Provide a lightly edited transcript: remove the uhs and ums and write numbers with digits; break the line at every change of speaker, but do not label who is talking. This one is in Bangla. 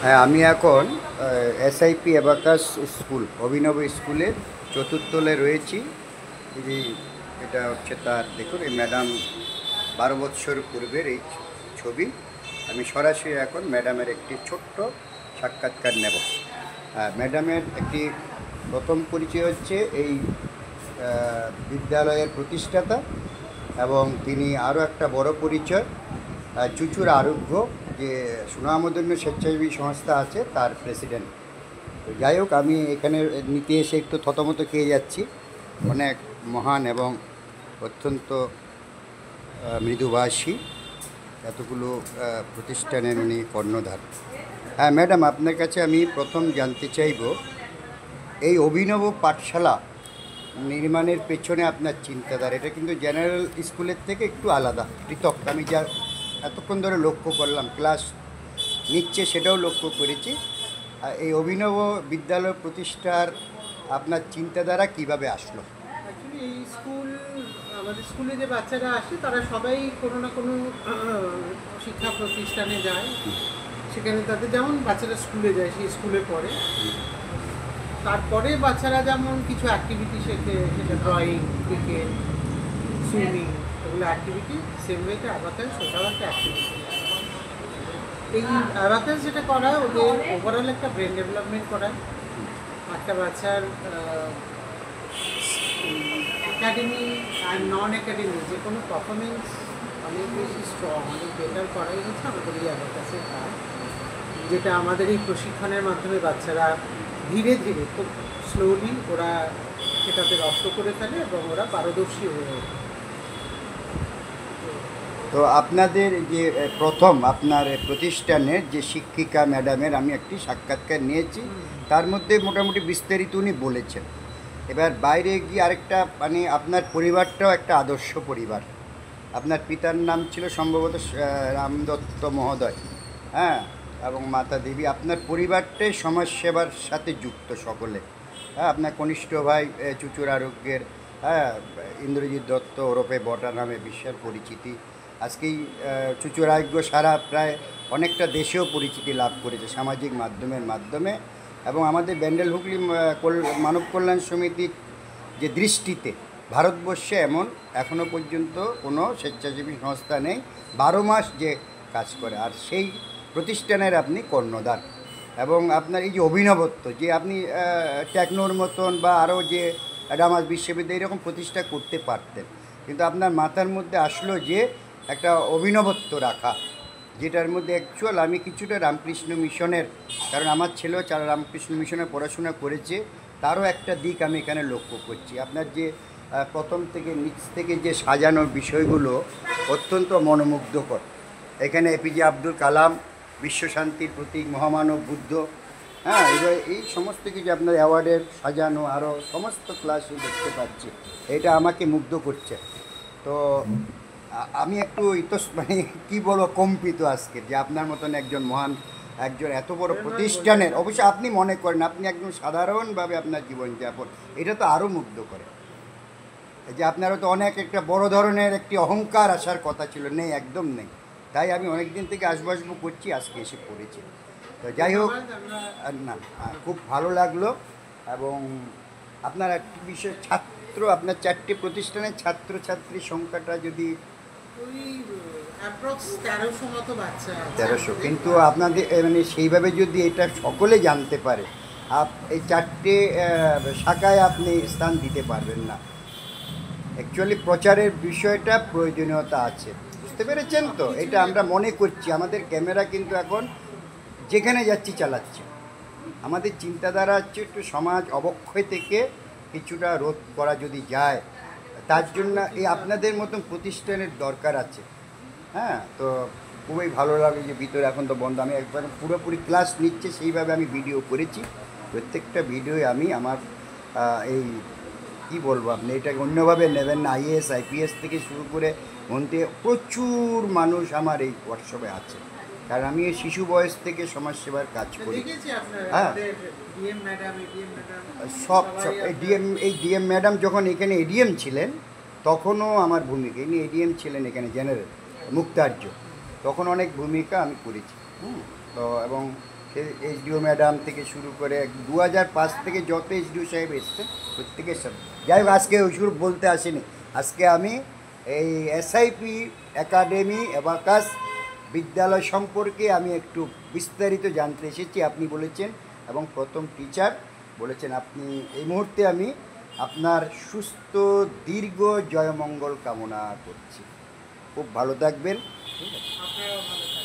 হ্যাঁ, আমি এখন এসআইপি অ্যাবাকাস স্কুল অভিনব স্কুলের চতুর্থ তলায় রয়েছি। এই যে এটা হচ্ছে তার দেখুন, এই ম্যাডাম 12 বৎসর পূর্বের এই ছবি। আমি সরাসরি এখন ম্যাডামের একটি ছোট্ট সাক্ষাৎকার নেব। ম্যাডামের একটি প্রথম পরিচয় হচ্ছে এই বিদ্যালয়ের প্রতিষ্ঠাতা, এবং তিনি আরও একটা বড় পরিচয় চুচুর আরোগ্য, যে সুনামধন্য স্বেচ্ছাসেবী সংস্থা আছে তার প্রেসিডেন্ট। তো যাই হোক, আমি এখানে নিতে এসে একটু থতমত খেয়ে যাচ্ছি। অনেক মহান এবং অত্যন্ত মৃদুভাষী এতগুলো প্রতিষ্ঠানের উনি কর্ণধার। হ্যাঁ ম্যাডাম, আপনার কাছে আমি প্রথম জানতে চাইব, এই অভিনব পাঠশালা নির্মাণের পেছনে আপনার চিন্তাধারা। এটা কিন্তু জেনারেল স্কুলের থেকে একটু আলাদা, পৃথক। আমি যা এতক্ষণ ধরে লক্ষ্য করলাম, ক্লাস নিচ্ছে সেটাও লক্ষ্য করেছি। এই অভিনব বিদ্যালয় প্রতিষ্ঠার আপনার চিন্তাধারা কিভাবে আসলো?
অ্যাকচুয়ালি এই স্কুল, আমাদের স্কুলে যে বাচ্চারা আসে তারা সবাই কোনো না কোনো শিক্ষা প্রতিষ্ঠানে যায়। সেখানে তাদের যেমন বাচ্চারা স্কুলে যায়, সেই স্কুলে পড়ে। তারপরে বাচ্চারা যেমন কিছু অ্যাক্টিভিটি শেখে, সেটা ড্রয়িং, ক্রিকেট, সুইমিং, এগুলো অ্যাক্টিভিটি। সেম ওয়েতে অ্যাবাকাস, সেটাও একটা অ্যাক্টিভিটি। এই অ্যাবাকাস যেটা করায়, ওদের ওভারঅল একটা ব্রেন ডেভেলপমেন্ট করায়। একটা বাচ্চার একাডেমি আর নন একাডেমি যে কোনো পারফরমেন্স অনেক বেশি স্ট্রং, অনেক বেটার করাই হচ্ছে আমাদের এই অ্যাবাকাসের কাজ, যেটা আমাদের এই প্রশিক্ষণের মাধ্যমে বাচ্চারা ধীরে ধীরে, খুব স্লোলি ওরা সেটাতে রপ্ত করে ফেলে এবং ওরা পারদর্শী হয়ে ওঠে।
তো আপনাদের যে প্রথম আপনার প্রতিষ্ঠানের যে শিক্ষিকা ম্যাডামের আমি একটি সাক্ষাৎকার নিয়েছি, তার মধ্যে মোটামুটি বিস্তারিত উনি বলেছেন। এবার বাইরে গিয়ে আরেকটা, মানে আপনার পরিবারটাও একটা আদর্শ পরিবার। আপনার পিতার নাম ছিল সম্ভবত রামদত্ত মহোদয়, হ্যাঁ, এবং মাতা দেবী। আপনার পরিবারটাই সমাজসেবার সাথে যুক্ত সকলে। হ্যাঁ, আপনার কনিষ্ঠ ভাই চুচুর আরোগ্যের, হ্যাঁ, ইন্দ্রজিৎ দত্ত ওরফে বটা নামে বিশ্বের পরিচিতি। আজকেই চুচুর আরোগ্য সারা প্রায় অনেকটা দেশেও পরিচিতি লাভ করেছে সামাজিক মাধ্যমের মাধ্যমে। এবং আমাদের ব্যান্ডেল হুগলি মানব কল্যাণ সমিতির যে দৃষ্টিতে, ভারতবর্ষে এমন এখনও পর্যন্ত কোনো স্বেচ্ছাসেবী সংস্থা নেই 12 মাস যে কাজ করে, আর সেই প্রতিষ্ঠানের আপনি কর্ণধার। এবং আপনার এই যে অভিনবত্ব, যে আপনি টেকনোর মতন বা আরও যে অ্যাডামাস বিশ্ববিদ্যালয় এরকম প্রতিষ্ঠা করতে পারতেন, কিন্তু আপনার মাথার মধ্যে আসলো যে একটা অভিনবত্ব রাখা, যেটার মধ্যে অ্যাকচুয়াল আমি কিছুটা রামকৃষ্ণ মিশনের, কারণ আমার ছেলেও রামকৃষ্ণ মিশনে পড়াশোনা করেছে, তারও একটা দিক আমি এখানে লক্ষ্য করছি। আপনার যে প্রথম থেকে নিচ থেকে যে সাজানোর বিষয়গুলো অত্যন্ত মনোমুগ্ধকর। এখানে এপিজে আব্দুল কালাম, বিশ্বশান্তির প্রতীক, মহামানব বুদ্ধ, হ্যাঁ, এবার এই সমস্ত কিছু আপনার অ্যাওয়ার্ডের সাজানো, আরও সমস্ত ক্লাসে দেখতে পাচ্ছি। এটা আমাকে মুগ্ধ করছে। তো আমি একটু মানে কী বলবো, কম্পিত আজকে, যে আপনার মতন একজন মহান, একজন এত বড় প্রতিষ্ঠানের, অবশ্যই আপনি মনে করেন আপনি একদম সাধারণভাবে আপনার জীবনযাপন, এটা তো আরও মুগ্ধ করে। যে আপনারও তো অনেক একটা বড় ধরনের একটি অহংকার আসার কথা ছিল, নেই, একদম নেই। তাই আমি অনেক দিন থেকে আসবো করছি, আজকে এসে পড়েছি। তো যাই হোক, না, খুব ভালো লাগলো। এবং আপনার একটি বিষয়, ছাত্র, আপনার 4টি প্রতিষ্ঠানের ছাত্রছাত্রীর সংখ্যাটা যদি
1300 মতো বাচ্চা আছে।
1300, কিন্তু আপনাদের মানে সেইভাবে যদি এটা সকলে জানতে পারে, এই 4টে শাখায় আপনি স্থান দিতে পারবেন না। অ্যাকচুয়ালি প্রচারের বিষয়টা প্রয়োজনীয়তা আছে, বুঝতে পেরেছেন তো? এটা আমরা মনে করছি, আমাদের ক্যামেরা কিন্তু এখন যেখানে যাচ্ছি চালাচ্ছি। আমাদের চিন্তাধারা হচ্ছে একটু সমাজ অবক্ষয় থেকে কিছুটা রোধ করা যদি যায়, তার জন্য এই আপনাদের মতন প্রতিষ্ঠানের দরকার আছে। হ্যাঁ, তো খুবই ভালো লাগে যে ভিতরে এখন তো বন্ধ, আমি একবার পুরোপুরি ক্লাস নিচ্ছে সেইভাবে আমি ভিডিও করেছি। প্রত্যেকটা ভিডিওই আমি আমার এই কী বলবো, আপনি এটাকে অন্যভাবে নেবেন না। আইএএস আইপিএস থেকে শুরু করে মন্ত্রী, প্রচুর মানুষ আমার এই হোয়াটসঅ্যাপে আছে, কারণ আমি এই শিশু বয়স থেকে সমাজসেবার কাজ করি। হ্যাঁ, সব এই ডিএম ম্যাডাম যখন এখানে এডিএম ছিলেন, তখনও আমার ভূমিকা, ইনি এডিএম ছিলেন এখানে জেনারেল মুক্তার্য, তখন অনেক ভূমিকা আমি করেছি। তো এবং এইচডিও ম্যাডাম থেকে শুরু করে 2005 থেকে যত এইচডিও সাহেব এসছেন প্রত্যেকের সাথে। যাই হোক, আজকে ওইসব বলতে আসিনি। আজকে আমি এই এসআইপি একাডেমি অ্যাবাকাস বিদ্যালয় সম্পর্কে আমি একটু বিস্তারিত জানতে এসেছি। আপনি বলেছেন এবং প্রথম টিচার বলেছেন, আপনি এই মুহূর্তে আমি আপনার সুস্থ দীর্ঘ জয়মঙ্গল কামনা করছি। খুব ভালো থাকবেন। ঠিক আছে।
আপনারাও ভালো থাকবেন।